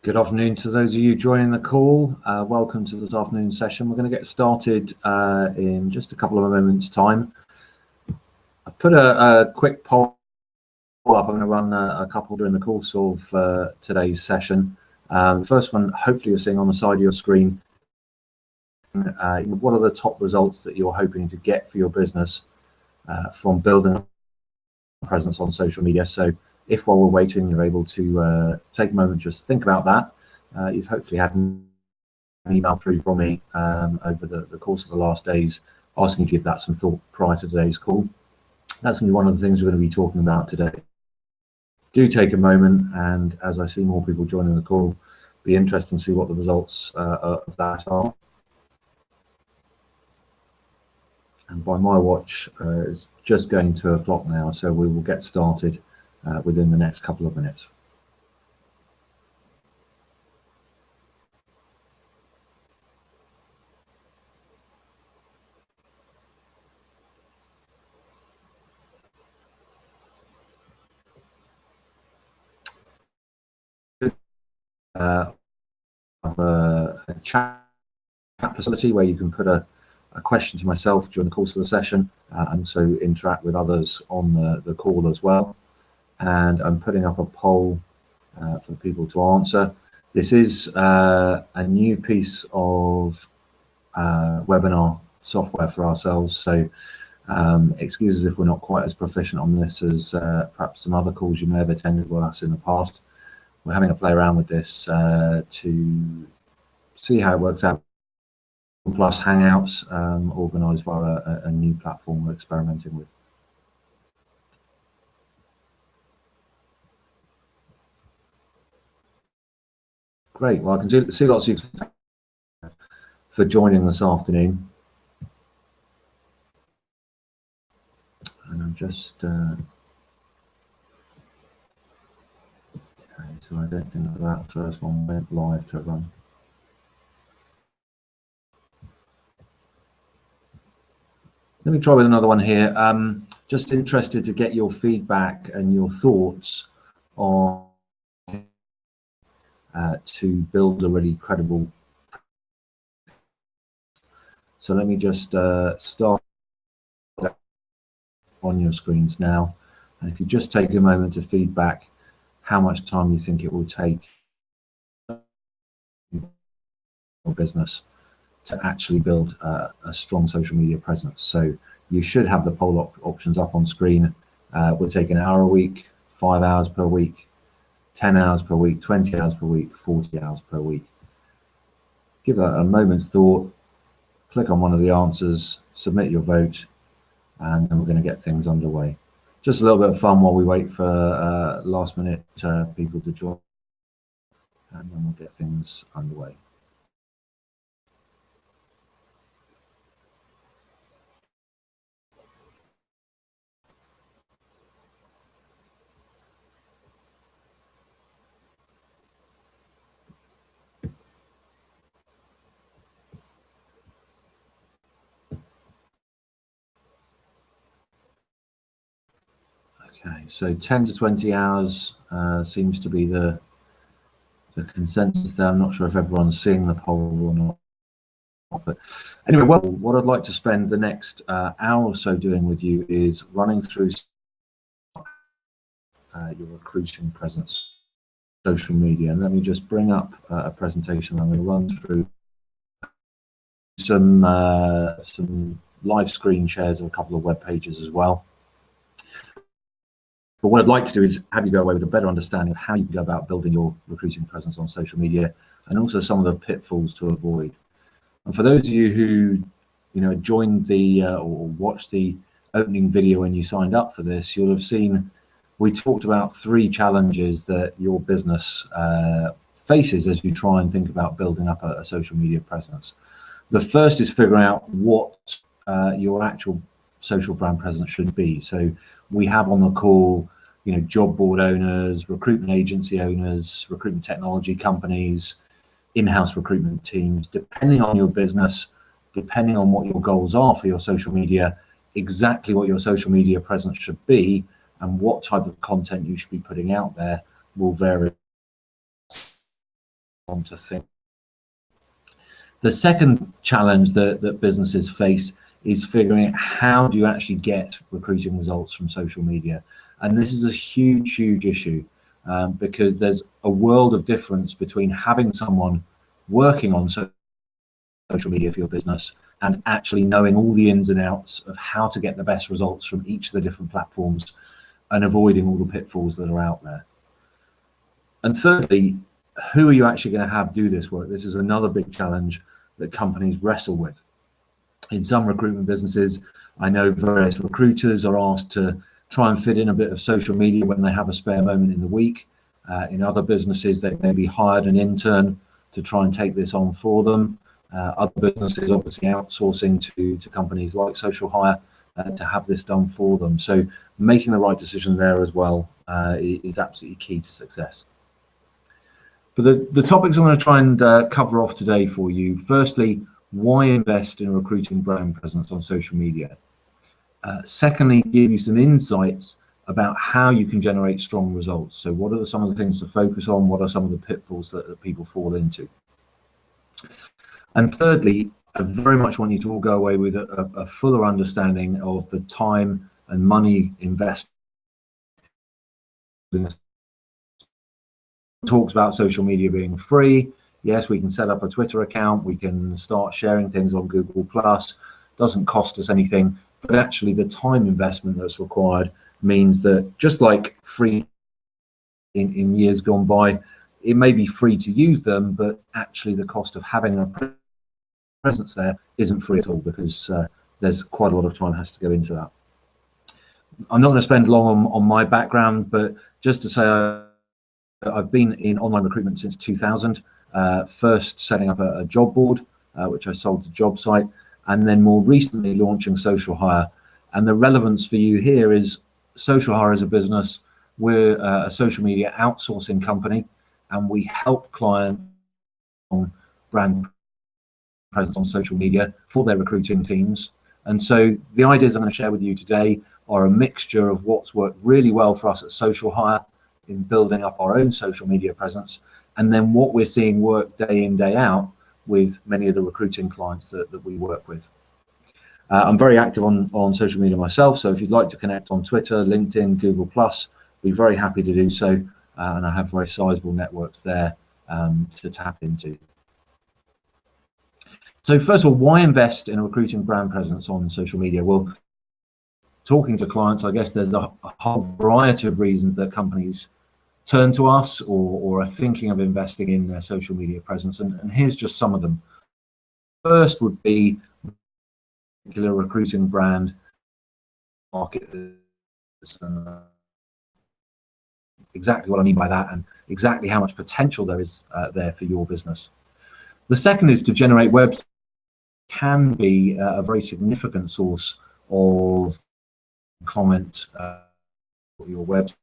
Good afternoon to those of you joining the call. Welcome to this afternoon session. We're going to get started in just a couple of moments' time. I've put a quick poll up. I'm going to run a couple during the course of today's session. The first one, hopefully you're seeing on the side of your screen, what are the top results that you're hoping to get for your business from building a presence on social media. So if while we're waiting, you're able to take a moment, just think about that. You've hopefully had an email through from me over the course of the last days, asking you to give that some thought prior to today's call. That's going to be one of the things we're going to be talking about today. Do take a moment, and as I see more people joining the call, be interested to see what the results of that are. And by my watch, it's just going 2 o'clock now, so we will get started within the next couple of minutes. A chat facility where you can put a question to myself during the course of the session and also interact with others on the call as well. And I'm putting up a poll for people to answer. This is a new piece of webinar software for ourselves, so excuses if we're not quite as proficient on this as perhaps some other calls you may have attended with us in the past. We're having a play around with this to see how it works out. Plus Hangouts, organised via a new platform we're experimenting with. Great. Well, I can see lots of you for joining this afternoon. And I'm just okay, so I don't think that first one went live to run. Let me try with another one here. Just interested to get your feedback and your thoughts on to build a really credible. So let me just start on your screens now. And if you just take a moment to feedback how much time you think it will take your business to actually build a strong social media presence. So you should have the poll options up on screen. We'll take an hour a week, 5 hours per week, 10 hours per week, 20 hours per week, 40 hours per week. Give that a moment's thought, click on one of the answers, submit your vote, and then we're going to get things underway. Just a little bit of fun while we wait for last minute people to join, and then we'll get things underway. Okay, so 10 to 20 hours seems to be the consensus there. I'm not sure if everyone's seeing the poll or not. But anyway, well, what I'd like to spend the next hour or so doing with you is running through your recruiting presence, social media. And let me just bring up a presentation. I'm going to run through some live screen shares of a couple of web pages as well. But what I'd like to do is have you go away with a better understanding of how you can go about building your recruiting presence on social media, and also some of the pitfalls to avoid. And for those of you who joined the or watched the opening video when you signed up for this, you'll have seen we talked about 3 challenges that your business faces as you try and think about building up a social media presence. The first is figuring out what your actual social brand presence should be. So we have on the call, job board owners, recruitment agency owners, recruitment technology companies, in-house recruitment teams. Depending on your business, depending on what your goals are for your social media, exactly what your social media presence should be and what type of content you should be putting out there will vary. on to think. The second challenge that businesses face is figuring out how do you actually get recruiting results from social media. And this is a huge, huge issue because there's a world of difference between having someone working on social media for your business and actually knowing all the ins and outs of how to get the best results from each of the different platforms and avoiding all the pitfalls that are out there. And thirdly, who are you actually going to have do this work? This is another big challenge that companies wrestle with. In some recruitment businesses, I know various recruiters are asked to try and fit in a bit of social media when they have a spare moment in the week. In other businesses, they maybe hired an intern to try and take this on for them. Other businesses obviously outsourcing to companies like Social Hire to have this done for them. So making the right decision there as well is absolutely key to success. But the topics I'm going to try and cover off today for you. Firstly, why invest in recruiting brand presence on social media? Secondly, give you some insights about how you can generate strong results. So what are some of the things to focus on? What are some of the pitfalls that people fall into? And thirdly, I very much want you to all go away with a fuller understanding of the time and money invested. Talks about social media being free. Yes, we can set up a Twitter account, we can start sharing things on Google+, doesn't cost us anything, but actually the time investment that's required means that just like free in years gone by, it may be free to use them, but actually the cost of having a presence there isn't free at all because there's quite a lot of time has to go into that. I'm not going to spend long on my background, but just to say I've been in online recruitment since 2000, first setting up a job board, which I sold to JobSite, and then more recently launching Social Hire. And the relevance for you here is Social Hire as a business. We're a social media outsourcing company, and we help clients on brand presence on social media for their recruiting teams. And so the ideas I'm going to share with you today are a mixture of what's worked really well for us at Social Hire in building up our own social media presence, and then what we're seeing work day in, day out with many of the recruiting clients that we work with. I'm very active on social media myself, so if you'd like to connect on Twitter, LinkedIn, Google+, be very happy to do so, and I have very sizable networks there to tap into. So first of all, why invest in a recruiting brand presence on social media? Well, talking to clients, I guess there's a whole variety of reasons that companies turn to us or are thinking of investing in their social media presence, and here's just some of them. First would be a recruiting brand market. Exactly what I mean by that, and exactly how much potential there is there for your business. The second is to generate websites. Can be a very significant source of comment your website.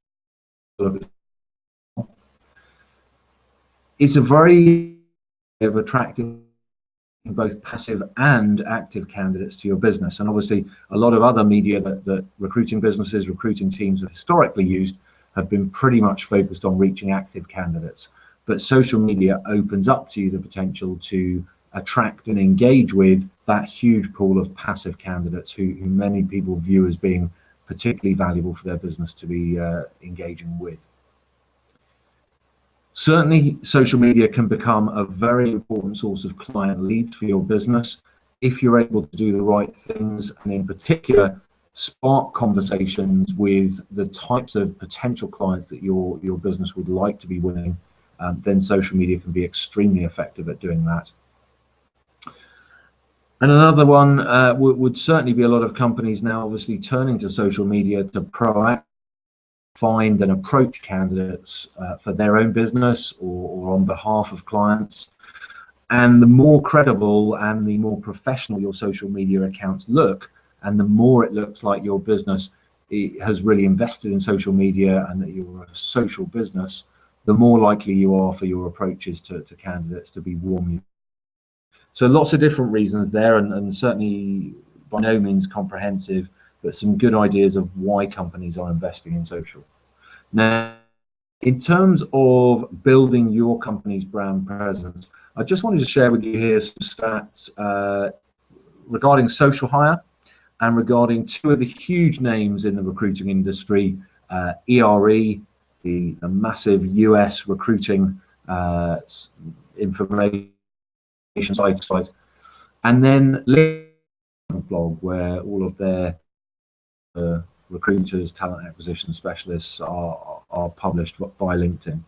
It's a very of attracting both passive and active candidates to your business, and obviously a lot of other media that recruiting businesses, recruiting teams have historically used have been pretty much focused on reaching active candidates, but social media opens up to you the potential to attract and engage with that huge pool of passive candidates who many people view as being particularly valuable for their business to be engaging with. Certainly, social media can become a very important source of client leads for your business if you're able to do the right things, and in particular, spark conversations with the types of potential clients that your business would like to be winning. Then social media can be extremely effective at doing that. And another one would certainly be a lot of companies now obviously turning to social media to proactively find and approach candidates for their own business or on behalf of clients. And the more credible and the more professional your social media accounts look, and the more it looks like your business has really invested in social media and that you're a social business, the more likely you are for your approaches to candidates to be warmly. So lots of different reasons there, and certainly by no means comprehensive, but some good ideas of why companies are investing in social. Now, In terms of building your company's brand presence, I just wanted to share with you here some stats regarding social hire and regarding two of the huge names in the recruiting industry, ERE, the massive US recruiting information site, and then LinkedIn blog, where all of their recruiters, talent acquisition specialists are published by LinkedIn.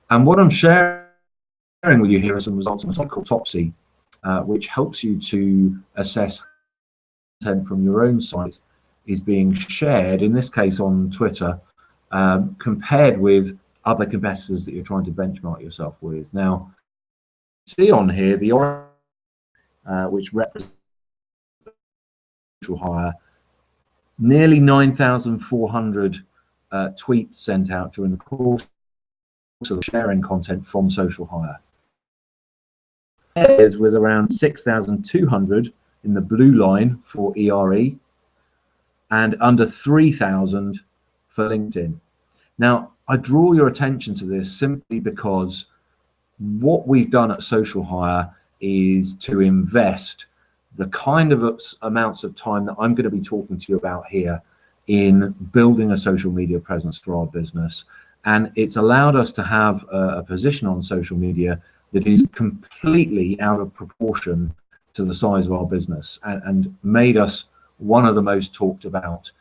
And what I'm sharing with you here are some results on a site called Topsy, which helps you to assess content from your own site is being shared, in this case on Twitter, compared with other competitors that you're trying to benchmark yourself with. Now, see on here the orange, which represents social hire, nearly 9,400 tweets sent out during the course of sharing content from social hire. There's with around 6,200 in the blue line for ERE and under 3,000 for LinkedIn. Now, I draw your attention to this simply because what we've done at Social Hire is to invest the kind of amounts of time that I'm going to be talking to you about here in building a social media presence for our business. And it's allowed us to have a position on social media that is completely out of proportion to the size of our business, and made us one of the most talked about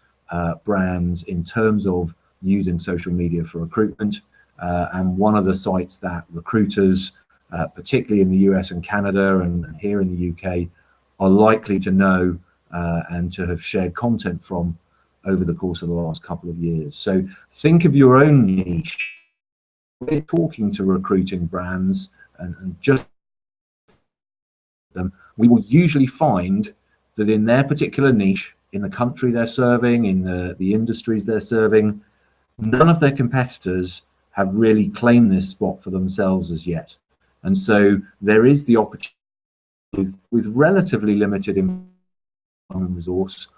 brands in terms of using social media for recruitment, and one of the sites that recruiters, particularly in the US and Canada and here in the UK, are likely to know and to have shared content from over the course of the last couple of years. So think of your own niche. We're talking to recruiting brands and just them, we will usually find that in their particular niche, in the country they're serving, in the industries they're serving, none of their competitors have really claimed this spot for themselves as yet. And so there is the opportunity with relatively limited resource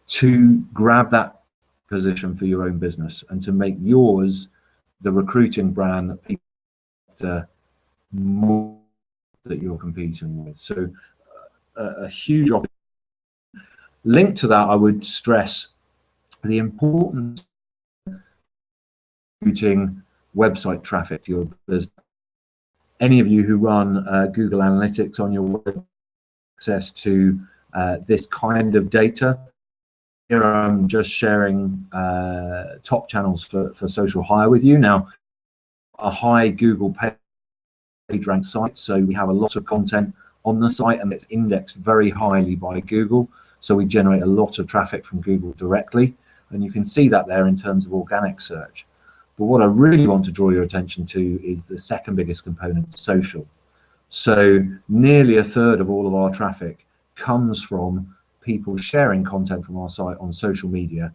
to grab that position for your own business and to make yours the recruiting brand that people more that you're competing with. So a huge opportunity. Linked to that, I would stress the importance of recruiting website traffic to your business. Any of you who run Google Analytics on your web, access to this kind of data. Here I'm just sharing top channels for social hire with you. Now, a high Google page rank site, so we have a lot of content on the site and it's indexed very highly by Google. So we generate a lot of traffic from Google directly, and you can see that there in terms of organic search. But what I really want to draw your attention to is the second biggest component, social. So nearly a third of all of our traffic comes from people sharing content from our site on social media,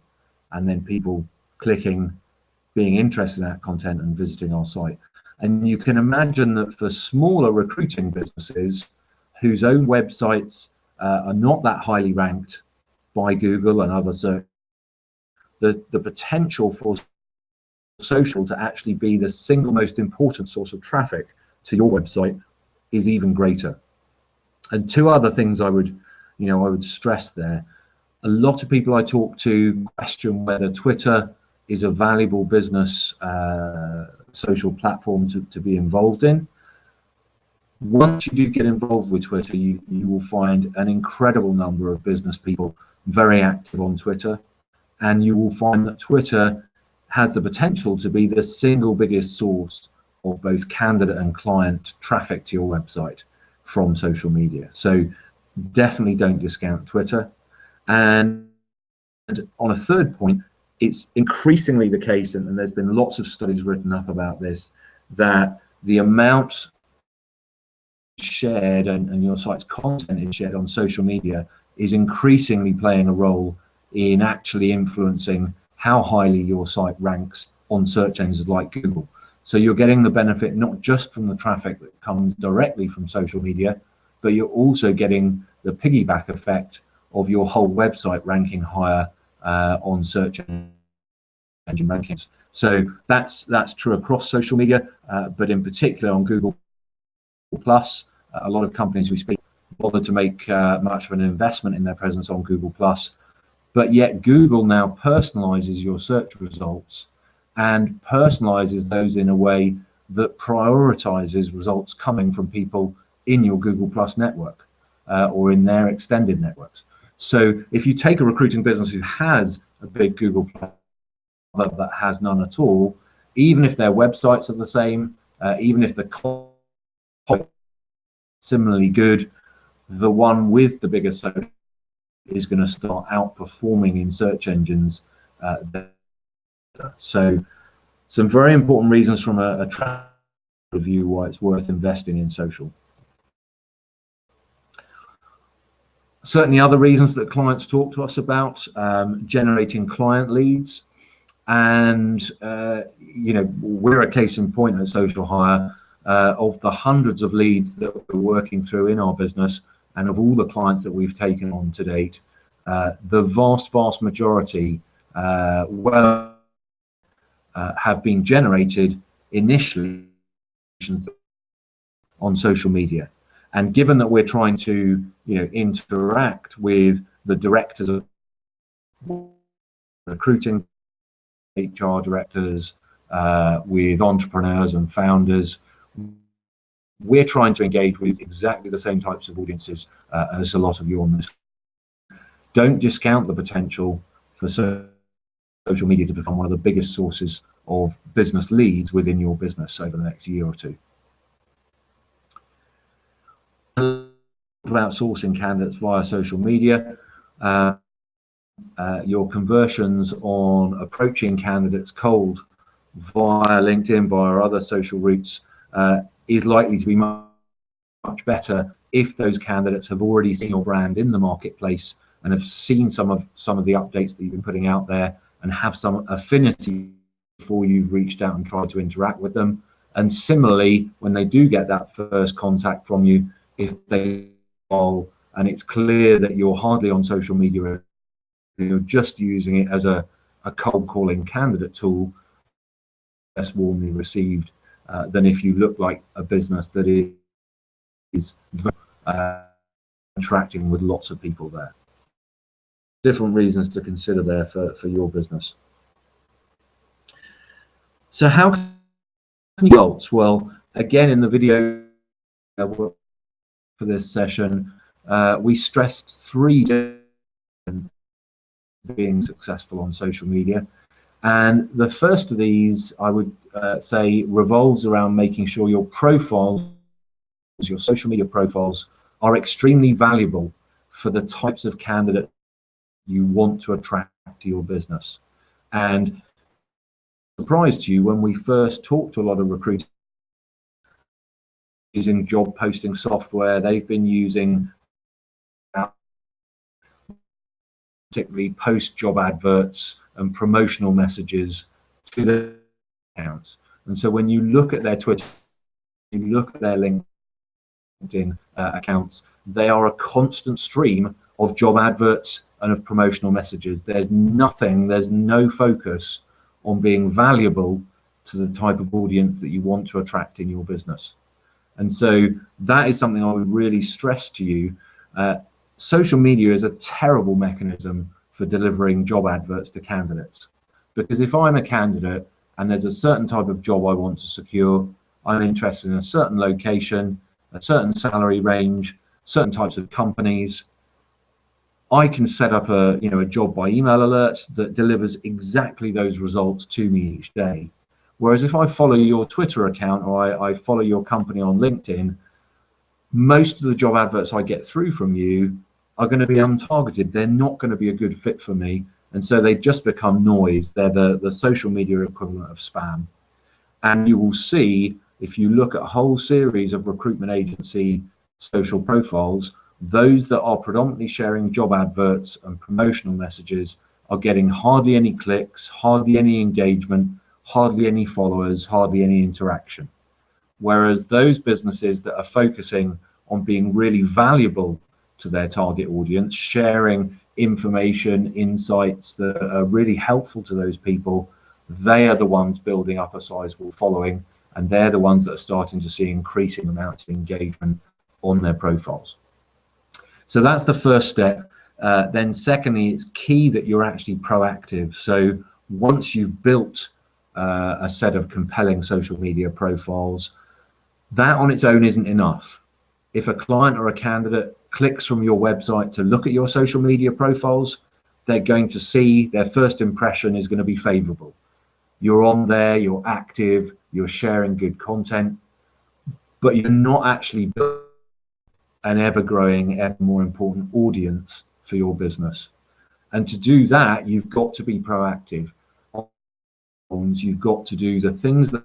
and then people clicking, being interested in that content and visiting our site. And you can imagine that for smaller recruiting businesses whose own websites are not that highly ranked by Google and other search, the potential for social to actually be the single most important source of traffic to your website is even greater. And two other things I would stress there. A lot of people I talk to question whether Twitter is a valuable business social platform to be involved in. Once you do get involved with Twitter, you will find an incredible number of business people very active on Twitter, and you will find that Twitter has the potential to be the single biggest source of both candidate and client traffic to your website from social media. So definitely don't discount Twitter. And on a third point, it's increasingly the case, and there's been lots of studies written up about this, that the amount shared and your site's content is shared on social media is increasingly playing a role in actually influencing how highly your site ranks on search engines like Google. So you're getting the benefit not just from the traffic that comes directly from social media, but you're also getting the piggyback effect of your whole website ranking higher on search engine rankings. So that's true across social media, but in particular on Google Plus. A lot of companies we speak bother to make much of an investment in their presence on Google Plus, but yet Google now personalizes your search results and personalizes those in a way that prioritizes results coming from people in your Google Plus network or in their extended networks. So if you take a recruiting business who has a big Google Plus that has none at all, even if their websites are the same, even if the content similarly good, the one with the bigger social is going to start outperforming in search engines. So some very important reasons from a traffic review why it's worth investing in social. Certainly other reasons that clients talk to us about, generating client leads. And, we're a case in point at Social Hire. Of the hundreds of leads that we're working through in our business and of all the clients that we've taken on to date, the vast majority have been generated initially on social media. And given that we're trying to interact with the directors of recruiting, HR directors, with entrepreneurs and founders, we're trying to engage with exactly the same types of audiences as a lot of you on this. Don't discount the potential for social media to become one of the biggest sources of business leads within your business over the next year or two. About sourcing candidates via social media, your conversions on approaching candidates cold via LinkedIn, via other social routes, is likely to be much better if those candidates have already seen your brand in the marketplace and have seen some of the updates that you've been putting out there and have some affinity before you've reached out and tried to interact with them. And similarly, when they do get that first contact from you, if they call and it's clear that you're hardly on social media, you're just using it as a cold calling candidate tool, less warmly received than if you look like a business that is interacting with lots of people there. Different reasons to consider there for your business. So how can you results? Well, again, in the video for this session, we stressed 3 different being successful on social media. And the first of these, I would say, revolves around making sure your profiles, your social media profiles, are extremely valuable for the types of candidates you want to attract to your business. And surprised you when we first talked to a lot of recruiters using job posting software. They've been using particularly post job adverts and promotional messages to their accounts. And so when you look at their Twitter, you look at their LinkedIn accounts, they are a constant stream of job adverts and of promotional messages. There's no focus on being valuable to the type of audience that you want to attract in your business. And so that is something I would really stress to you. Social media is a terrible mechanism for delivering job adverts to candidates. Because if I'm a candidate and there's a certain type of job I want to secure, I'm interested in a certain location, a certain salary range, certain types of companies, I can set up a job by email alert that delivers exactly those results to me each day. Whereas if I follow your Twitter account or I follow your company on LinkedIn, most of the job adverts I get through from you are going to be untargeted. They're not going to be a good fit for me. And so they just become noise. They're the social media equivalent of spam. And you will see, if you look at a whole series of recruitment agency social profiles, those that are predominantly sharing job adverts and promotional messages are getting hardly any clicks, hardly any engagement, hardly any followers, hardly any interaction. Whereas those businesses that are focusing on being really valuable to their target audience, sharing information, insights that are really helpful to those people, they are the ones building up a sizable following, and they're the ones that are starting to see increasing amounts of engagement on their profiles. So that's the first step. Then secondly, it's key that you're actually proactive. So once you've built a set of compelling social media profiles, that on its own isn't enough. If a client or a candidate clicks from your website to look at your social media profiles, they're going to see their first impression is going to be favorable. You're on there, you're active, you're sharing good content, but you're not actually building an ever-growing, ever more important audience for your business. And to do that, you've got to be proactive. You've got to do the things that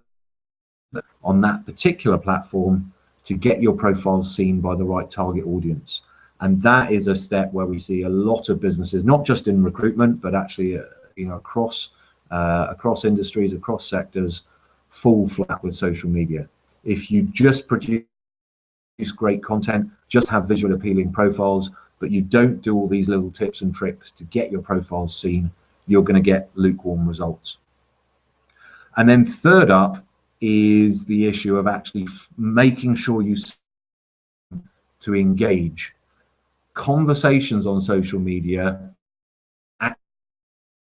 on that particular platform to get your profiles seen by the right target audience. And that is a step where we see a lot of businesses, not just in recruitment, but actually across industries, across sectors, fall flat with social media. If you just produce great content, just have visual appealing profiles, but you don't do all these little tips and tricks to get your profiles seen, you're going to get lukewarm results. And then third up is the issue of actually making sure you to engage. Conversations on social media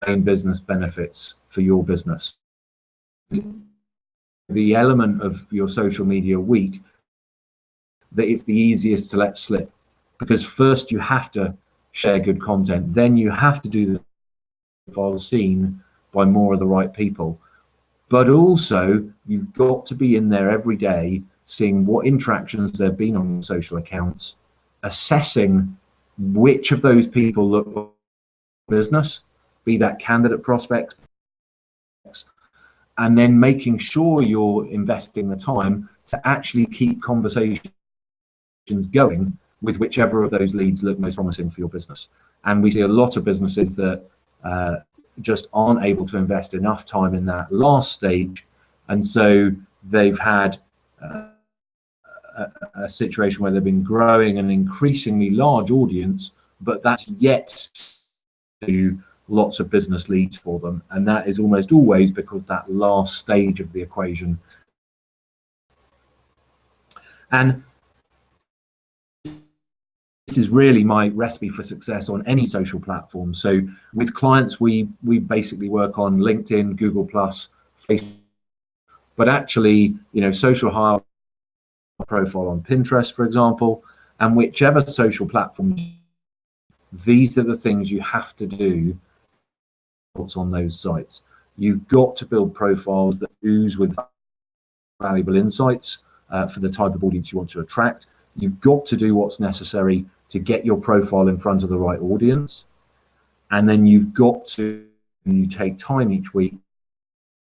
and business benefits for your business. The element of your social media week that it's the easiest to let slip, because first you have to share good content, then you have to do the profiles seen by more of the right people. But also, you've got to be in there every day, seeing what interactions there have been on social accounts, assessing which of those people look like business, be that candidate prospects, and then making sure you're investing the time to actually keep conversations going with whichever of those leads look most promising for your business. And we see a lot of businesses that just aren't able to invest enough time in that last stage, and so they've had a situation where they've been growing an increasingly large audience, but that's yet to lots of business leads for them, and that is almost always because that last stage of the equation. And this is really my recipe for success on any social platform. So with clients, we basically work on LinkedIn, Google+, Facebook, but actually, social hire profile on Pinterest, for example, and whichever social platform, these are the things you have to do on those sites. You've got to build profiles that ooze with valuable insights for the type of audience you want to attract. You've got to do what's necessary to get your profile in front of the right audience. And then you've got to take time each week,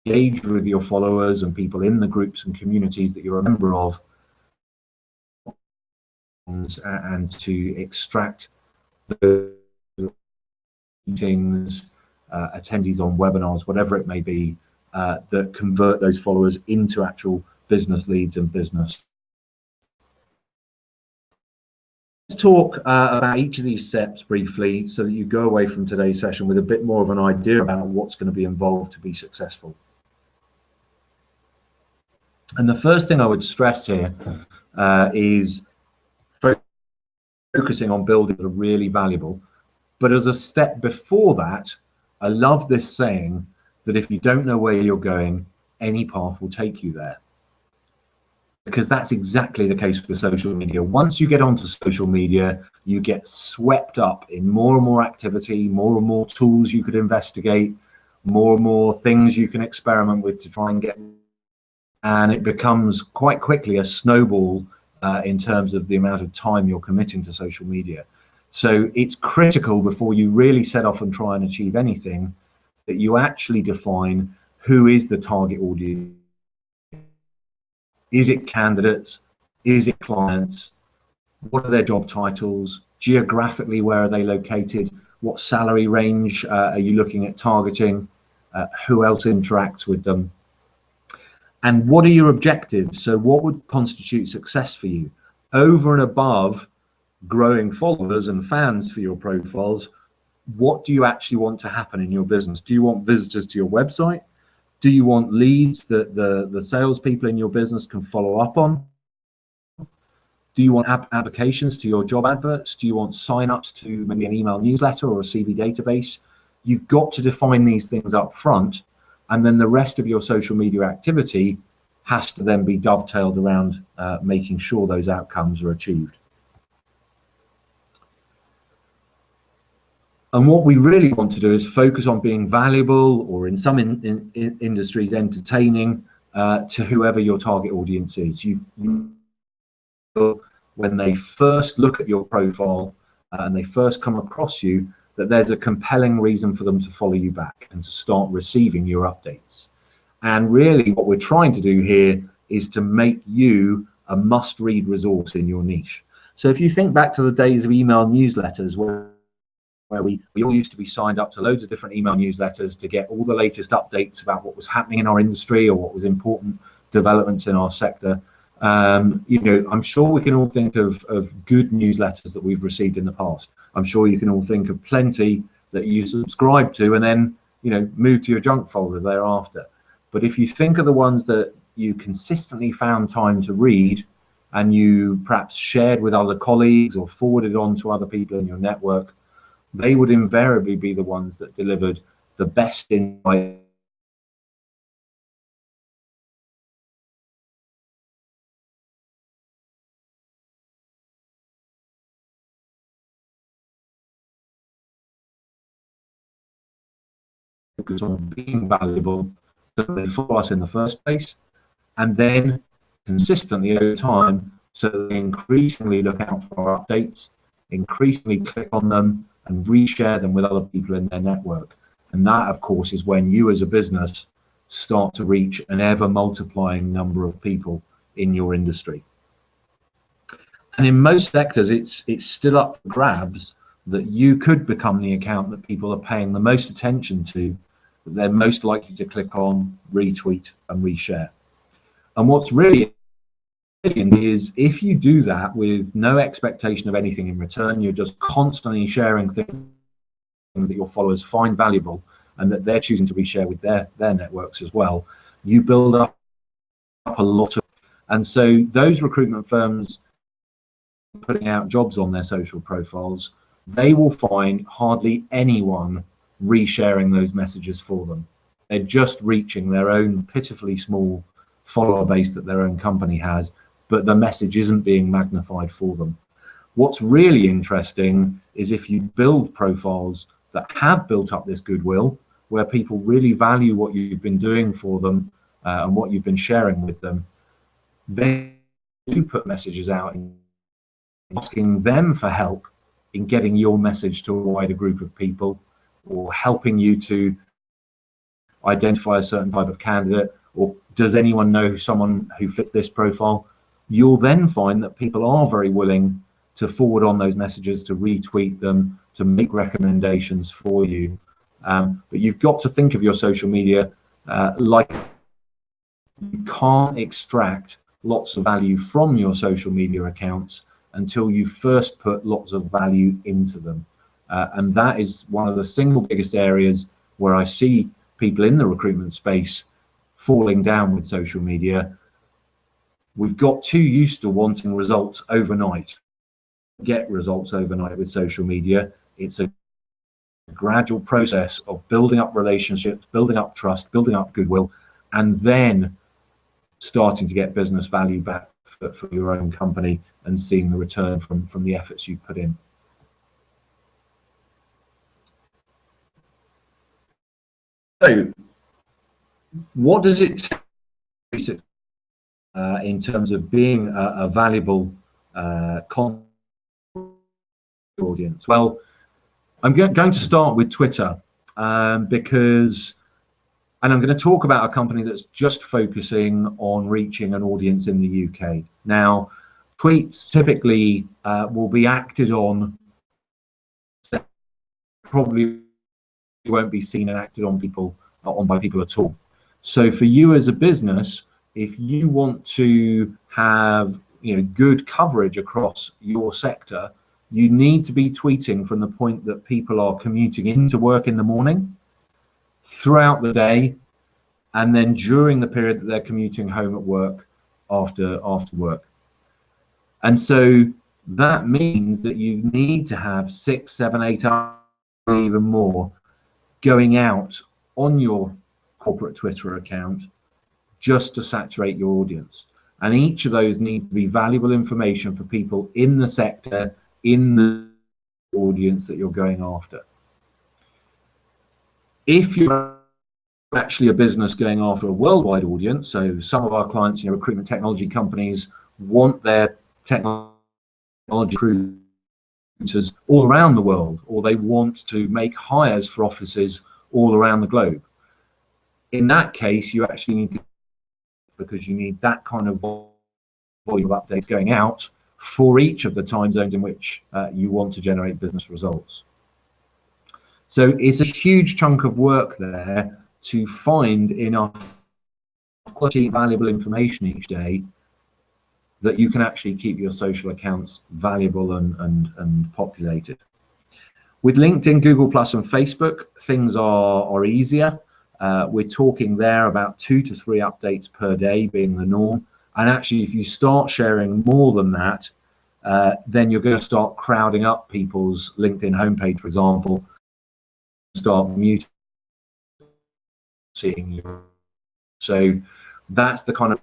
engage with your followers and people in the groups and communities that you're a member of, and to extract the meetings, attendees on webinars, whatever it may be, that convert those followers into actual business leads and business. Let's talk about each of these steps briefly so that you go away from today's session with a bit more of an idea about what's going to be involved to be successful. And the first thing I would stress here is focusing on building that are really valuable. But as a step before that, I love this saying that if you don't know where you're going, any path will take you there. Because that's exactly the case with social media. Once you get onto social media, you get swept up in more and more activity, more and more tools you could investigate, more and more things you can experiment with to try and get. And it becomes quite quickly a snowball in terms of the amount of time you're committing to social media. So it's critical before you really set off and try and achieve anything that you actually define who is the target audience. Is it candidates? Is it clients? What are their job titles? Geographically, where are they located? What salary range are you looking at targeting? Who else interacts with them? And what are your objectives? So what would constitute success for you? Over and above growing followers and fans for your profiles, what do you actually want to happen in your business? Do you want visitors to your website? Do you want leads that the salespeople in your business can follow up on? Do you want applications to your job adverts? Do you want sign-ups to maybe an email newsletter or a CV database? You've got to define these things up front, and then the rest of your social media activity has to then be dovetailed around making sure those outcomes are achieved. And what we really want to do is focus on being valuable, or in some industries, entertaining to whoever your target audience is. When they first look at your profile and they first come across you, that there's a compelling reason for them to follow you back and to start receiving your updates. And really what we're trying to do here is to make you a must-read resource in your niche. So if you think back to the days of email newsletters where we all used to be signed up to loads of different email newsletters to get all the latest updates about what was happening in our industry or what was important developments in our sector. I'm sure we can all think of good newsletters that we've received in the past. I'm sure you can all think of plenty that you subscribe to and then, move to your junk folder thereafter. But if you think of the ones that you consistently found time to read and you perhaps shared with other colleagues or forwarded on to other people in your network, they would invariably be the ones that delivered the best insight. Focus on being valuable so they follow us in the first place, and then consistently over time, so they increasingly look out for our updates, increasingly click on them and reshare them with other people in their network. And that, of course, is when you as a business start to reach an ever multiplying number of people in your industry. And in most sectors, it's still up for grabs that you could become the account that people are paying the most attention to, that they're most likely to click on, retweet, and reshare. And what's really is if you do that with no expectation of anything in return, you're just constantly sharing things that your followers find valuable and that they're choosing to reshare with their networks as well, you build up a lot of, and so those recruitment firms putting out jobs on their social profiles, they will find hardly anyone resharing those messages for them. They're just reaching their own pitifully small follower base that their own company has, but the message isn't being magnified for them. What's really interesting is if you build profiles that have built up this goodwill, where people really value what you've been doing for them and what you've been sharing with them, they do put messages out and asking them for help in getting your message to a wider group of people, or helping you to identify a certain type of candidate, or does anyone know someone who fits this profile? You'll then find that people are very willing to forward on those messages, to retweet them, to make recommendations for you. But you've got to think of your social media like you can't extract lots of value from your social media accounts until you first put lots of value into them. And that is one of the single biggest areas where I see people in the recruitment space falling down with social media. We've got too used to wanting results overnight. Get results overnight with social media. It's a gradual process of building up relationships, building up trust, building up goodwill, and then starting to get business value back for your own company and seeing the return from the efforts you've put in. So, what does it take in terms of being a valuable content audience? Well, I'm going to start with Twitter because, and I'm going to talk about a company that's just focusing on reaching an audience in the UK. Now, tweets typically will be acted on, probably won't be seen and acted on by people at all. So for you as a business, if you want to have good coverage across your sector, you need to be tweeting from the point that people are commuting into work in the morning, throughout the day, and then during the period that they're commuting home at work after work. And so that means that you need to have 6, 7, 8 hours, even more, going out on your corporate Twitter account just to saturate your audience. And each of those needs to be valuable information for people in the sector, in the audience that you're going after. If you're actually a business going after a worldwide audience, so some of our clients, recruitment technology companies, want their technology recruiters all around the world, or they want to make hires for offices all around the globe. In that case, you actually need to, because you need that kind of volume of updates going out for each of the time zones in which you want to generate business results. So it's a huge chunk of work there to find enough quality, valuable information each day that you can actually keep your social accounts valuable and populated. With LinkedIn, Google Plus and Facebook, things are easier. We're talking there about 2 to 3 updates per day being the norm. And actually, if you start sharing more than that, then you're going to start crowding up people's LinkedIn homepage, for example, start muting you. So that's the kind of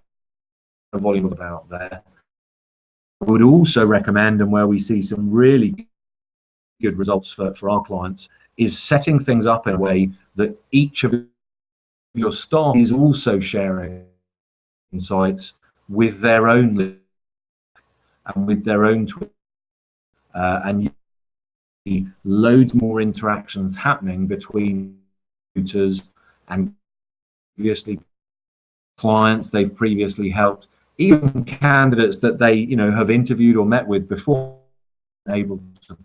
volume about there. I would also recommend, and where we see some really good results for our clients, is setting things up in a way that each of your staff is also sharing insights with their own link and with their own Twitter, and you see loads more interactions happening between tutors and previously clients they've previously helped, even candidates that they have interviewed or met with before, able to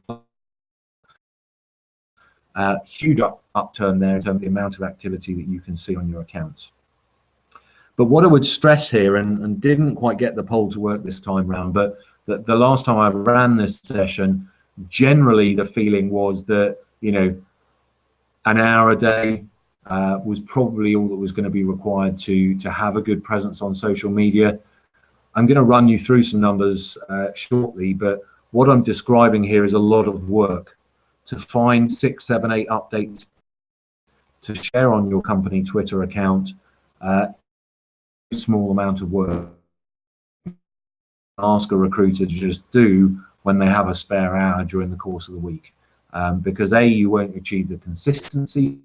huge upturn there in terms of the amount of activity that you can see on your accounts. But what I would stress here, and didn't quite get the poll to work this time round, but the last time I ran this session, generally the feeling was that an hour a day was probably all that was going to be required to have a good presence on social media. I'm going to run you through some numbers shortly, but what I'm describing here is a lot of work to find 6, 7, 8 updates to share on your company Twitter account. Small amount of work. Ask a recruiter to just do when they have a spare hour during the course of the week, because A, you won't achieve the consistency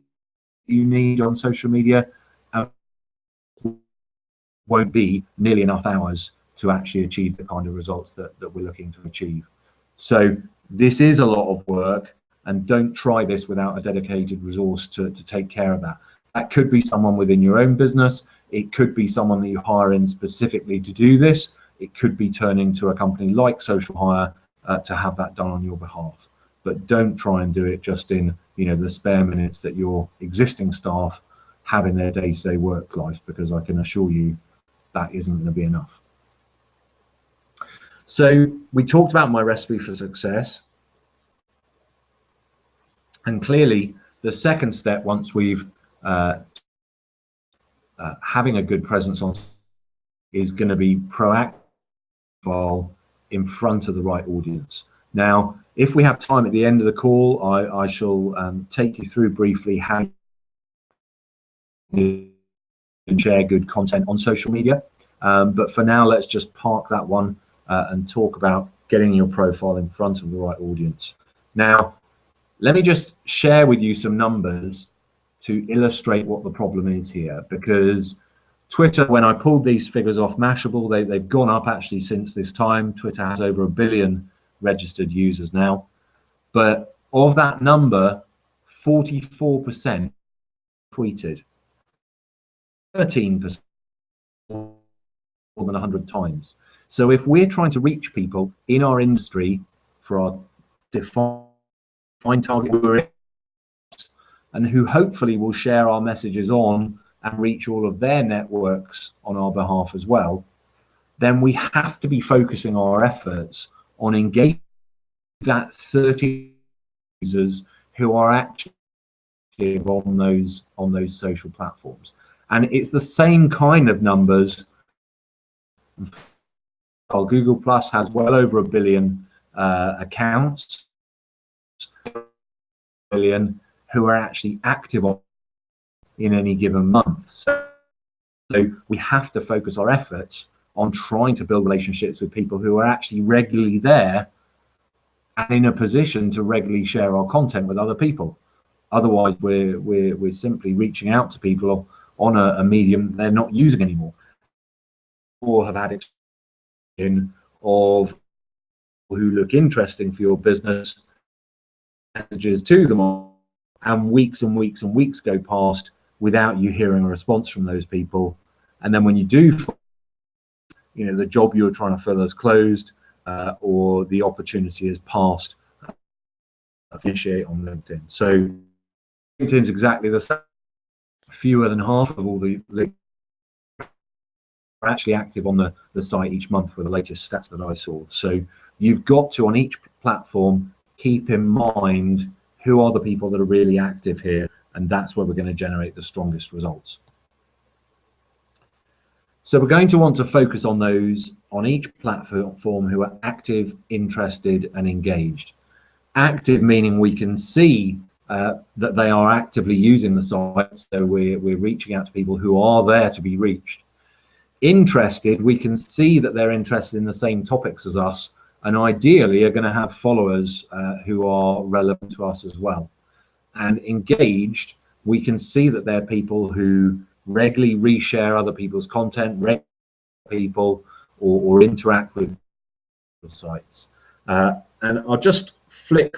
you need on social media, and won't be nearly enough hours to actually achieve the kind of results that we're looking to achieve. So this is a lot of work, and don't try this without a dedicated resource to take care of that. That could be someone within your own business. It could be someone that you hire in specifically to do this. It could be turning to a company like Social Hire to have that done on your behalf. But don't try and do it just in the spare minutes that your existing staff have in their day-to-day work life, because I can assure you that isn't going to be enough. So we talked about my recipe for success. And clearly, the second step, once we've having a good presence on, is going to be proactive in front of the right audience. Now, if we have time at the end of the call, I shall take you through briefly how you can share good content on social media. But for now, let's just park that one and talk about getting your profile in front of the right audience. Now, let me just share with you some numbers to illustrate what the problem is here, because Twitter, when I pulled these figures off Mashable, they've gone up actually since this time. Twitter has over 1 billion registered users now, but of that number, 44% tweeted, 13% more than 100 times. So if we're trying to reach people in our industry for our defined target, and who hopefully will share our messages on and reach all of their networks on our behalf as well, then we have to be focusing our efforts on engaging that 30 users who are active on those social platforms. And it's the same kind of numbers. Google Plus has well over 1 billion accounts, billion who are actually active in any given month. So we have to focus our efforts on trying to build relationships with people who are actually regularly there and in a position to regularly share our content with other people. Otherwise, we're simply reaching out to people on a medium they're not using anymore, or have had experience of who look interesting for your business, messages to them, and weeks and weeks and weeks go past without you hearing a response from those people. And then when you do, the job you're trying to fill is closed, or the opportunity is passed, initiate on LinkedIn. So LinkedIn's exactly the same. Fewer than half of all the are actually active on the site each month with the latest stats that I saw. So you've got to, on each platform, keep in mind who are the people that are really active here, and that's where we're going to generate the strongest results. So we're going to want to focus on those on each platform who are active, interested, and engaged. Active meaning we can see that they are actively using the site, so we're reaching out to people who are there to be reached. Interested, we can see that they're interested in the same topics as us, and ideally are going to have followers who are relevant to us as well. And engaged, we can see that they're people who regularly reshare other people's content, people, or interact with the sites. And I'll just flick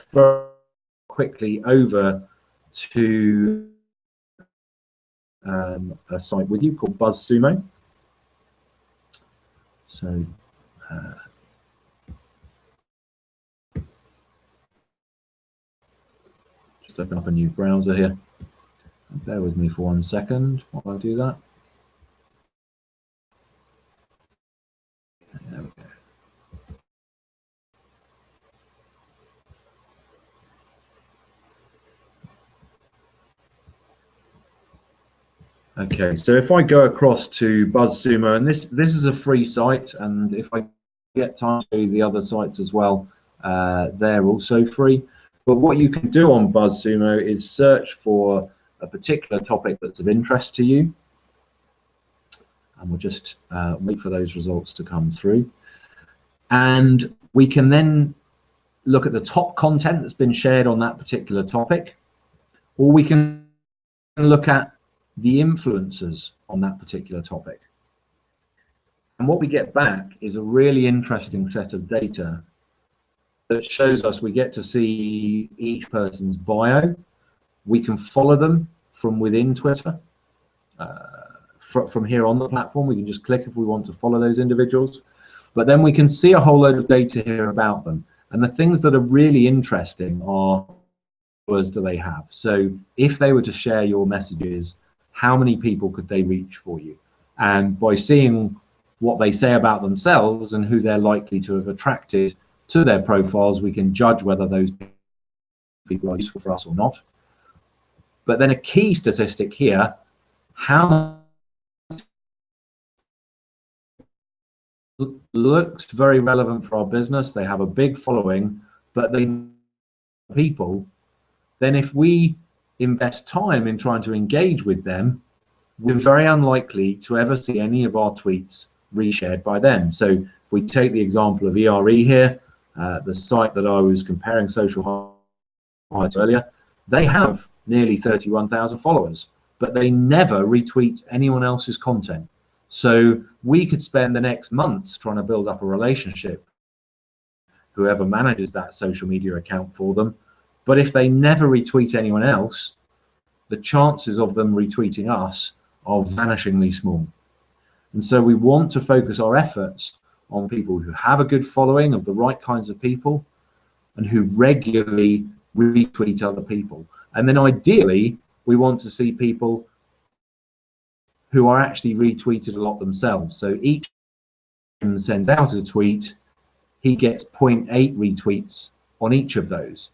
quickly over to a site with you called BuzzSumo. So just open up a new browser here. Bear with me for 1 second while I do that. There we go. Okay, so if I go across to BuzzSumo, and this is a free site, and if I get time to the other sites as well, they're also free. But what you can do on BuzzSumo is search for a particular topic that's of interest to you, and we'll just wait for those results to come through. And we can then look at the top content that's been shared on that particular topic, or we can look at the influencers on that particular topic. And what we get back is a really interesting set of data that shows us we get to see each person's bio. We can follow them from within Twitter. From here on the platform, we can just click if we want to follow those individuals. But then we can see a whole load of data here about them. And the things that are really interesting are, what do they have? So if they were to share your messages, how many people could they reach for you? And by seeing what they say about themselves and who they're likely to have attracted to their profiles, we can judge whether those people are useful for us or not. But then a key statistic here, how looks very relevant for our business. They have a big following, but they people, then if we invest time in trying to engage with them, we're very unlikely to ever see any of our tweets reshared by them. So if we take the example of ERE here, the site that I was comparing social highlights earlier, they have nearly 31,000 followers, but they never retweet anyone else's content. So we could spend the next months trying to build up a relationship, whoever manages that social media account for them. But if they never retweet anyone else, the chances of them retweeting us are vanishingly small. And so we want to focus our efforts on people who have a good following of the right kinds of people and who regularly retweet other people. And then ideally, we want to see people who are actually retweeted a lot themselves. So each sends out a tweet, he gets 0.8 retweets on each of those.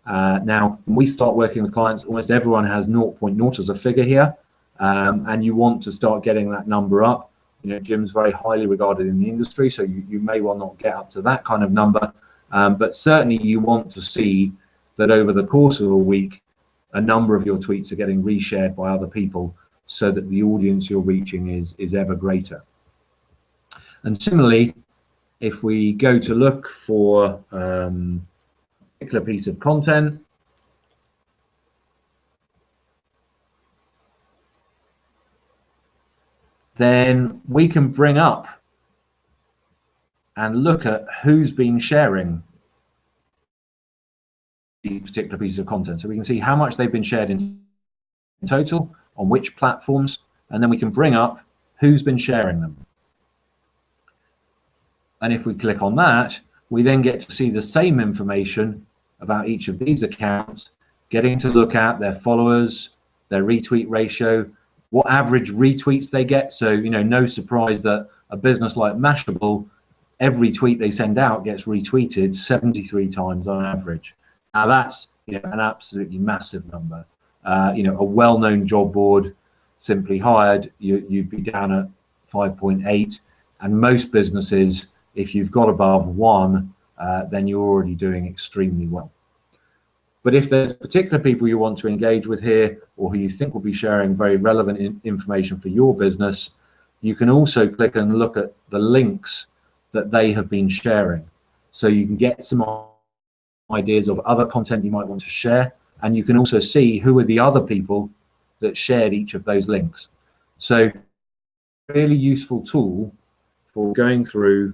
Now, when we start working with clients, almost everyone has 0.0 as a figure here. and you want to start getting that number up. Jim's very highly regarded in the industry, so you may well not get up to that kind of number, but certainly you want to see that over the course of a week, a number of your tweets are getting reshared by other people, so that the audience you're reaching is ever greater. And similarly, if we go to look for a particular piece of content, then we can bring up and look at who's been sharing the particular piece of content. So we can see how much they've been shared in total, on which platforms, and then we can bring up who's been sharing them. And if we click on that, we then get to see the same information about each of these accounts, getting to look at their followers, their retweet ratio, what average retweets they get. So, no surprise that a business like Mashable, every tweet they send out gets retweeted 73 times on average. Now that's an absolutely massive number. A well-known job board, Simply Hired, you'd be down at 5.8, and most businesses, if you've got above 1, then you're already doing extremely well. But if there's particular people you want to engage with here, or who you think will be sharing very relevant information for your business, you can also click and look at the links that they have been sharing. So you can get some ideas of other content you might want to share, and you can also see who are the other people that shared each of those links. So really useful tool for going through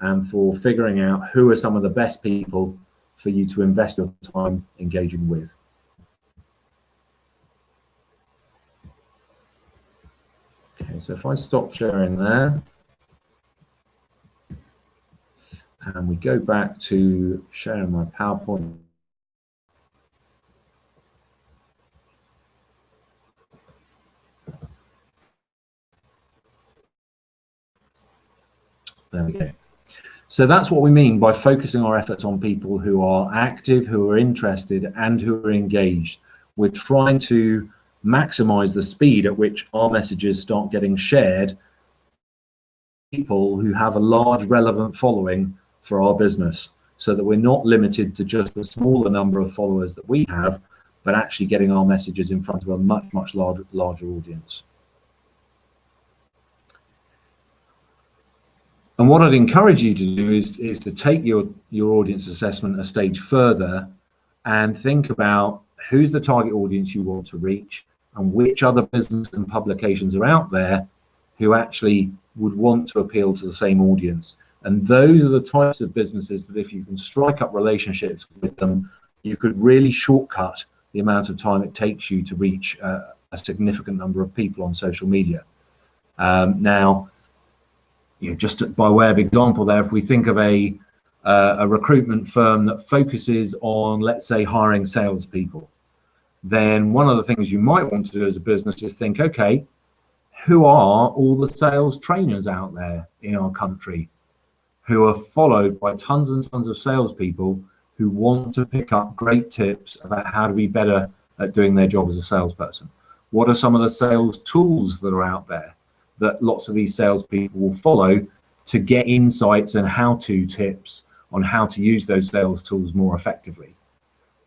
and for figuring out who are some of the best people for you to invest your time engaging with. Okay, so if I stop sharing there, and we go back to sharing my PowerPoint. There we go. So that's what we mean by focusing our efforts on people who are active, who are interested, and who are engaged. We're trying to maximize the speed at which our messages start getting shared. People who have a large relevant following for our business, so that we're not limited to just the smaller number of followers that we have, but actually getting our messages in front of a much larger audience. And what I'd encourage you to do is to take your audience assessment a stage further and think about who's the target audience you want to reach, and which other business and publications are out there who actually would want to appeal to the same audience. And those are the types of businesses that if you can strike up relationships with them, you could really shortcut the amount of time it takes you to reach a significant number of people on social media. Now, just by way of example there, if we think of a recruitment firm that focuses on, let's say, hiring salespeople, then one of the things you might want to do as a business is think, okay, who are all the sales trainers out there in our country who are followed by tons and tons of salespeople who want to pick up great tips about how to be better at doing their job as a salesperson? What are some of the sales tools that are out there that lots of these salespeople will follow to get insights and how-to tips on how to use those sales tools more effectively?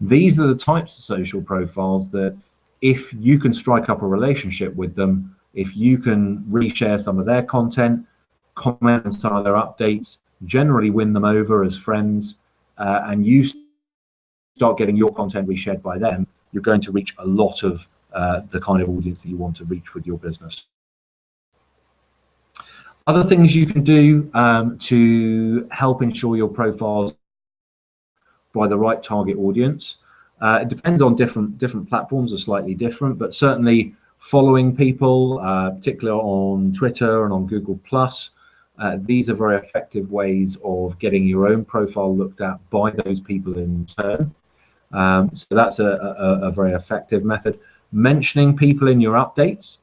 These are the types of social profiles that if you can strike up a relationship with them, if you can reshare some of their content, comment on some of their updates, generally win them over as friends, and you start getting your content reshared by them, you're going to reach a lot of the kind of audience that you want to reach with your business. Other things you can do to help ensure your profiles by the right target audience. It depends on different platforms are slightly different, but certainly following people, particularly on Twitter and on Google+, these are very effective ways of getting your own profile looked at by those people in turn. So that's a very effective method. Mentioning people in your updates.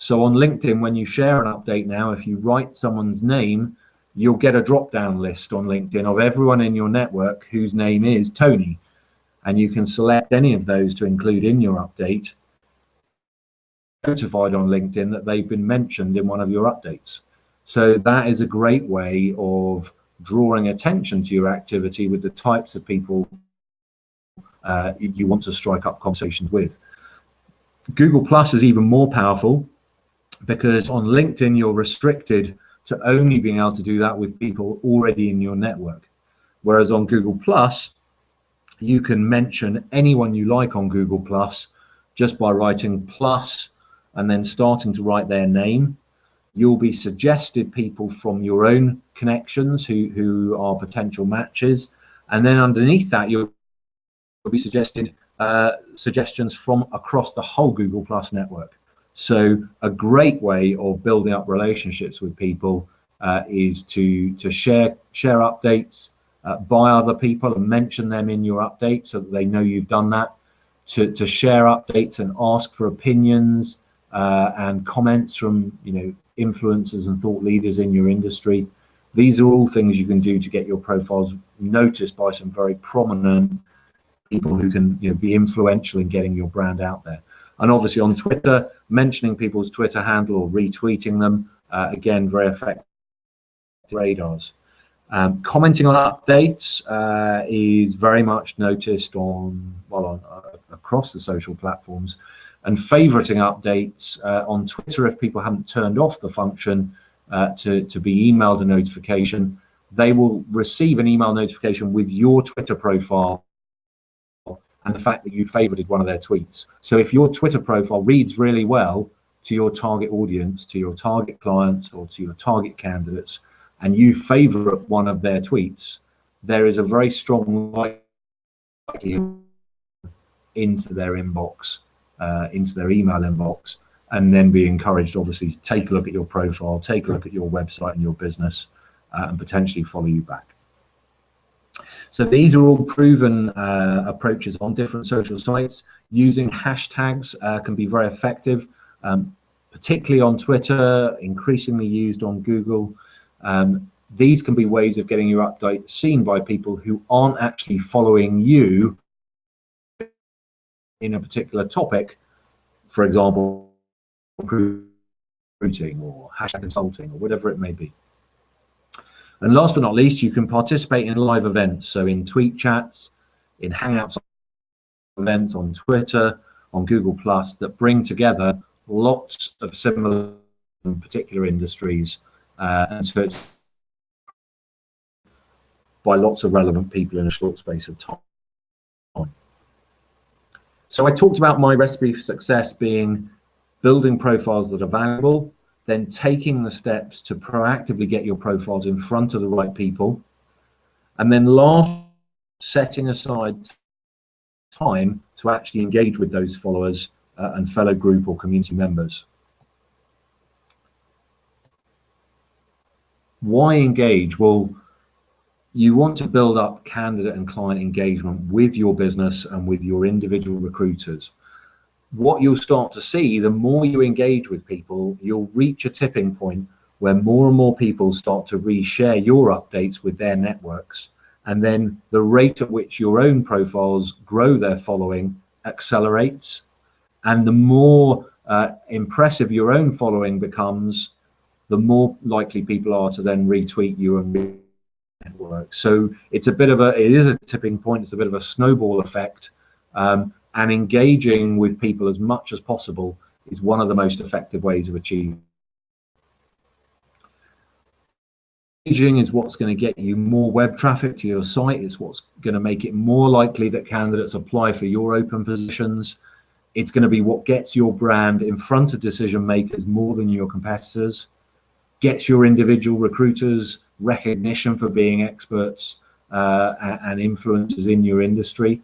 So on LinkedIn, when you share an update now, if you write someone's name, you'll get a drop-down list on LinkedIn of everyone in your network whose name is Tony. And you can select any of those to include in your update. notified on LinkedIn that they've been mentioned in one of your updates. So that is a great way of drawing attention to your activity with the types of people you want to strike up conversations with. Google Plus is even more powerful, because on LinkedIn you're restricted to only being able to do that with people already in your network. Whereas on Google Plus, you can mention anyone you like on Google Plus just by writing plus and then starting to write their name. You'll be suggested people from your own connections who are potential matches. And then underneath that, you'll be suggested suggestions from across the whole Google Plus network. So a great way of building up relationships with people is to share updates by other people and mention them in your update so that they know you've done that, to share updates and ask for opinions and comments from influencers and thought leaders in your industry. These are all things you can do to get your profiles noticed by some very prominent people who can be influential in getting your brand out there. And obviously on Twitter, mentioning people's Twitter handle or retweeting them, again, very effective radars. Commenting on updates is very much noticed across the social platforms, and favoriting updates on Twitter, if people haven't turned off the function to be emailed a notification, they will receive an email notification with your Twitter profile and the fact that you favorited one of their tweets. So if your Twitter profile reads really well to your target audience, to your target clients, or to your target candidates, and you favorite one of their tweets, there is a very strong likelihood into their inbox, into their email inbox, and then be encouraged, obviously, to take a look at your profile, take a look at your website and your business, and potentially follow you back. So these are all proven approaches on different social sites. Using hashtags can be very effective, particularly on Twitter, increasingly used on Google. These can be ways of getting your update seen by people who aren't actually following you in a particular topic, for example, recruiting or hashtag consulting or whatever it may be. And last but not least, you can participate in live events. So in tweet chats, in Hangouts events on Twitter, on Google Plus, that bring together lots of similar particular industries. And so it's by lots of relevant people in a short space of time. So I talked about my recipe for success being building profiles that are valuable, then taking the steps to proactively get your profiles in front of the right people, and then last, setting aside time to actually engage with those followers and fellow group or community members. Why engage? Well, you want to build up candidate and client engagement with your business and with your individual recruiters. What you'll start to see, the more you engage with people, you'll reach a tipping point where more and more people start to reshare your updates with their networks. And then the rate at which your own profiles grow their following accelerates. And the more impressive your own following becomes, the more likely people are to then retweet you and network. So it is a tipping point. It's a bit of a snowball effect. And engaging with people as much as possible is one of the most effective ways of achieving. Engaging is what's going to get you more web traffic to your site. It's what's going to make it more likely that candidates apply for your open positions. It's going to be what gets your brand in front of decision makers more than your competitors, gets your individual recruiters recognition for being experts and influencers in your industry.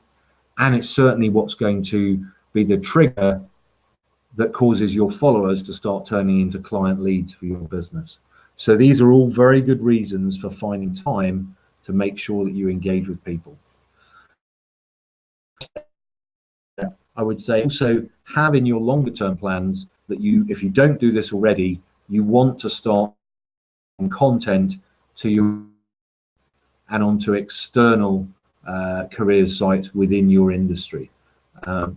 And it's certainly what's going to be the trigger that causes your followers to start turning into client leads for your business. So these are all very good reasons for finding time to make sure that you engage with people. I would say also have in your longer term plans that if you don't do this already, you want to start content to you and onto external careers sites within your industry,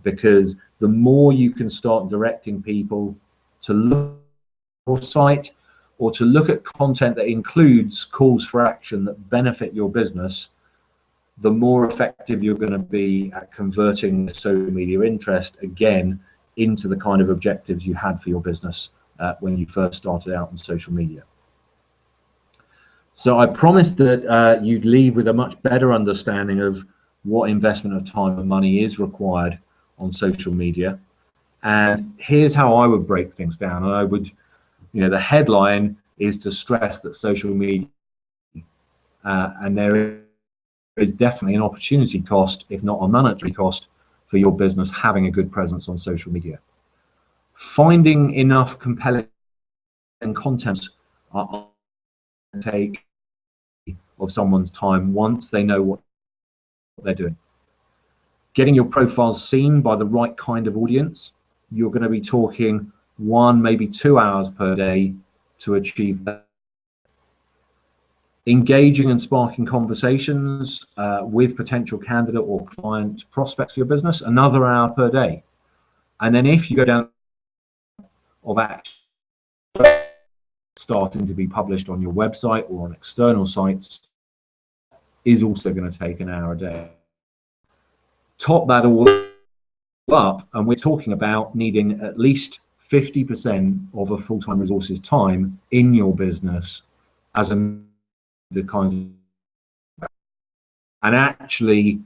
because the more you can start directing people to look at your site or to look at content that includes calls for action that benefit your business, the more effective you're going to be at converting the social media interest again into the kind of objectives you had for your business when you first started out on social media. So I promised that you'd leave with a much better understanding of what investment of time and money is required on social media. And here's how I would break things down. And I would, the headline is to stress that social media, and there is definitely an opportunity cost, if not a monetary cost, for your business having a good presence on social media. Finding enough compelling content take of someone's time once they know what they're doing. Getting your profiles seen by the right kind of audience. You're going to be talking 1, maybe 2 hours per day to achieve that. Engaging and sparking conversations with potential candidate or client prospects for your business, another hour per day. And then if you go down of action starting to be published on your website or on external sites, is also going to take an hour a day. Top that all up, and we're talking about needing at least 50% of a full-time resource's time in your business as the kind of, and actually,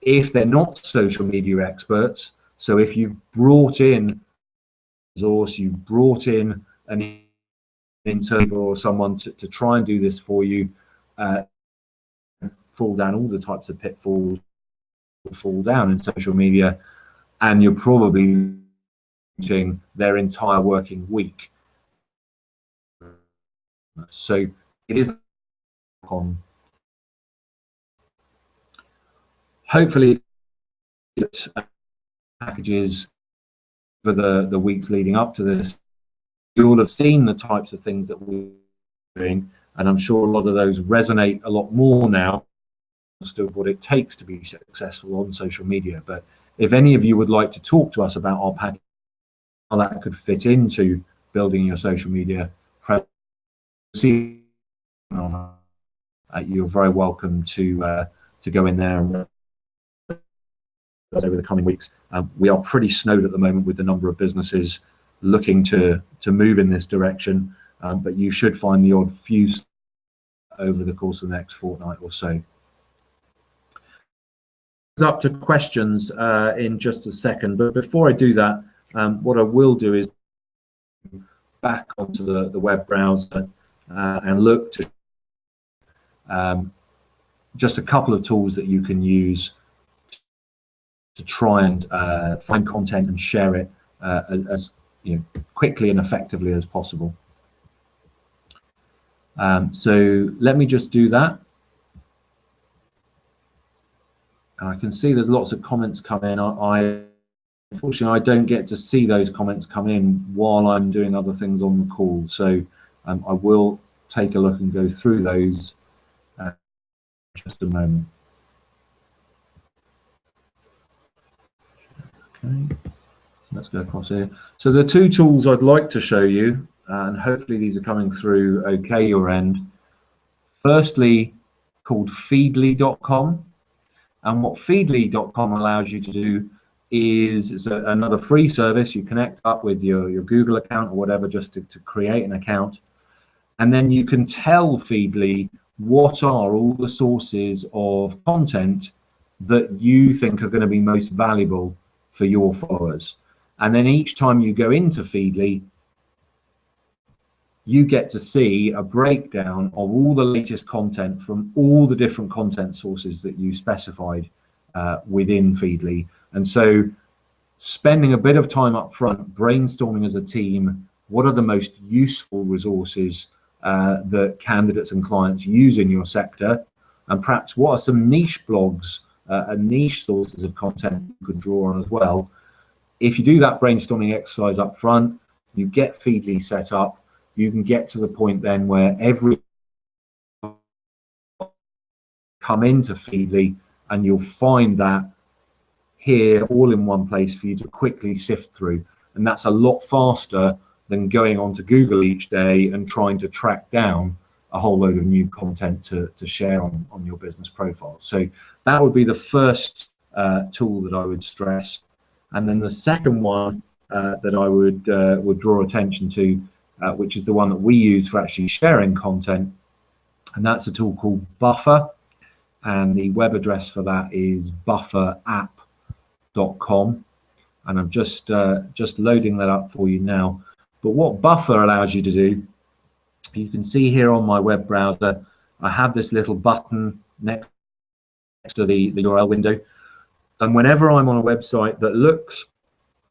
if they're not social media experts, so if you've brought in resource, you've brought in an interviewer or someone to try and do this for you, fall down all the types of pitfalls fall down in social media, and you're probably losing their entire working week. So it is on. Hopefully, packages for the weeks leading up to this, you'll have seen the types of things that we're doing, and I'm sure a lot of those resonate a lot more now. Still, what it takes to be successful on social media. But if any of you would like to talk to us about our package, how that could fit into building your social media presence, you're very welcome to go in there and over the coming weeks. We are pretty snowed at the moment with the number of businesses looking to move in this direction, but you should find the odd few over the course of the next fortnight or so. Up to questions in just a second, but before I do that, what I will do is back onto the web browser and look to just a couple of tools that you can use to try and find content and share it as quickly and effectively as possible. So let me just do that. I can see there's lots of comments come in. Unfortunately, I don't get to see those comments come in while I'm doing other things on the call. So I will take a look and go through those just a moment. Okay, let's go across here. So the two tools I'd like to show you, and hopefully these are coming through okay your end. Firstly, called feedly.com. And what feedly.com allows you to do is it's another free service. You connect up with your Google account or whatever just to create an account. And then you can tell Feedly what are all the sources of content that you think are going to be most valuable for your followers. And then each time you go into Feedly, you get to see a breakdown of all the latest content from all the different content sources that you specified within Feedly. And so spending a bit of time up front, brainstorming as a team, what are the most useful resources that candidates and clients use in your sector, and perhaps what are some niche blogs and niche sources of content you could draw on as well. If you do that brainstorming exercise up front, you get Feedly set up, you can get to the point then where every come into Feedly and you'll find that here all in one place for you to quickly sift through. And that's a lot faster than going onto Google each day and trying to track down a whole load of new content to share on your business profile. So that would be the first tool that I would stress. And then the second one that I would draw attention to, which is the one that we use for actually sharing content, and that's a tool called Buffer. And the web address for that is bufferapp.com. And I'm just loading that up for you now. But what Buffer allows you to do, you can see here on my web browser, I have this little button next to the URL window. And whenever I'm on a website that looks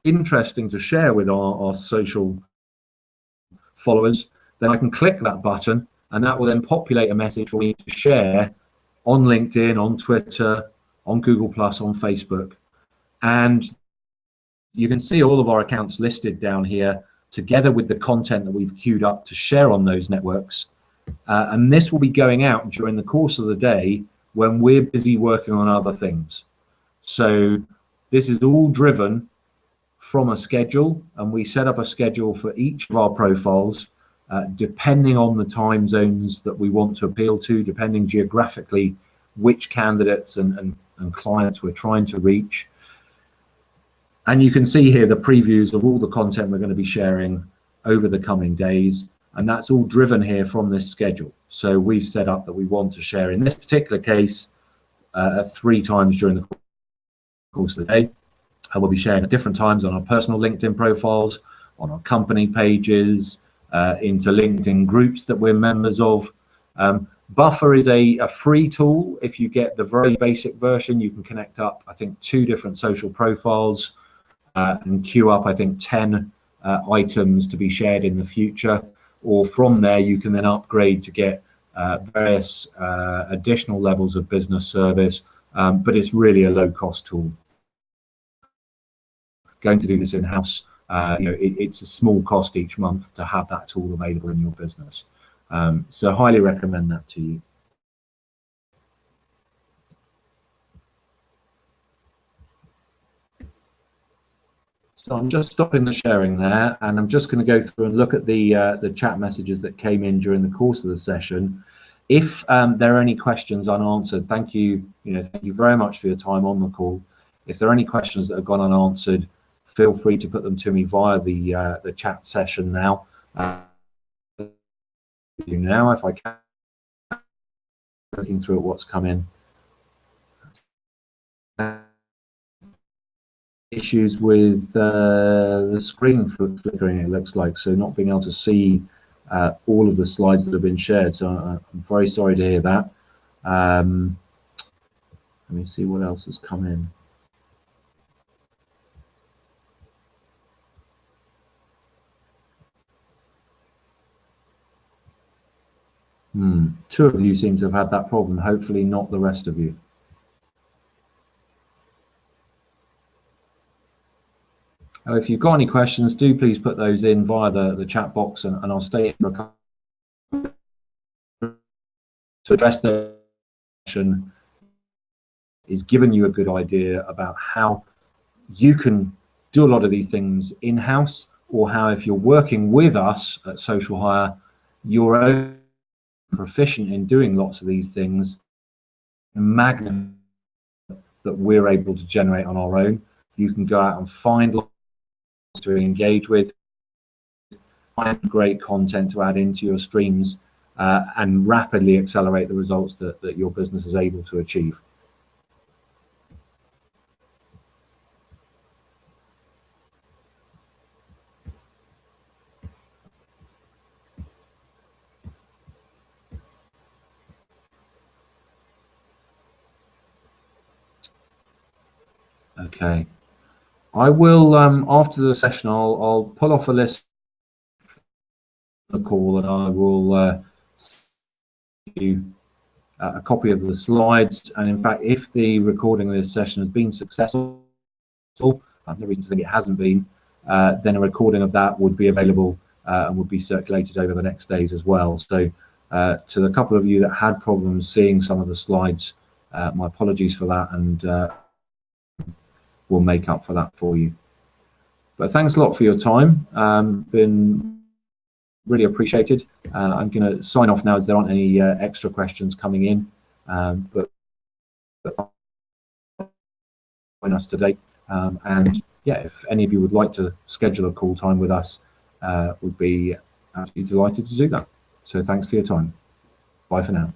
interesting to share with our social followers, then I can click that button and that will then populate a message for me to share on LinkedIn, on Twitter, on Google+, on Facebook. And you can see all of our accounts listed down here together with the content that we've queued up to share on those networks. And this will be going out during the course of the day when we're busy working on other things. So this is all driven from a schedule, and we set up a schedule for each of our profiles, depending on the time zones that we want to appeal to, depending geographically which candidates and clients we're trying to reach. And you can see here the previews of all the content we're going to be sharing over the coming days. And that's all driven here from this schedule. So we've set up that we want to share, in this particular case, 3 times during the course of the day. And we'll be sharing at different times on our personal LinkedIn profiles, on our company pages, into LinkedIn groups that we're members of. Buffer is a free tool. If you get the very basic version, you can connect up, I think, 2 different social profiles and queue up, I think, 10 items to be shared in the future. Or from there, you can then upgrade to get various additional levels of business service, but it's really a low-cost tool. Going to do this in-house, it's a small cost each month to have that tool available in your business. So highly recommend that to you. So I'm just stopping the sharing there, and I'm just going to go through and look at the chat messages that came in during the course of the session. If there are any questions unanswered, thank you very much for your time on the call. If there are any questions that have gone unanswered, feel free to put them to me via the chat session now. Now, if I can, looking through at what's come in. Issues with the screen flickering, it looks like, so not being able to see all of the slides that have been shared. So I'm very sorry to hear that. Let me see what else has come in. 2 of you seem to have had that problem, hopefully not the rest of you. If you've got any questions, do please put those in via the chat box, and I'll stay here for a couple to address the question. Is giving you a good idea about how you can do a lot of these things in-house, or how, if you're working with us at Social Hire, you're only proficient in doing lots of these things, magnify that we're able to generate on our own. You can go out and find lots to engage with, find great content to add into your streams, and rapidly accelerate the results that your business is able to achieve. Okay, I will after the session I'll pull off a list of the call, and I will send you a copy of the slides. And in fact, if the recording of this session has been successful, I've no reason to think it hasn't been, then a recording of that would be available and would be circulated over the next days as well. So to the couple of you that had problems seeing some of the slides, my apologies for that, and will make up for that for you. But thanks a lot for your time. Been really appreciated. I'm going to sign off now as there aren't any extra questions coming in. But join us today. And yeah, if any of you would like to schedule a call time with us, would be absolutely delighted to do that. So thanks for your time. Bye for now.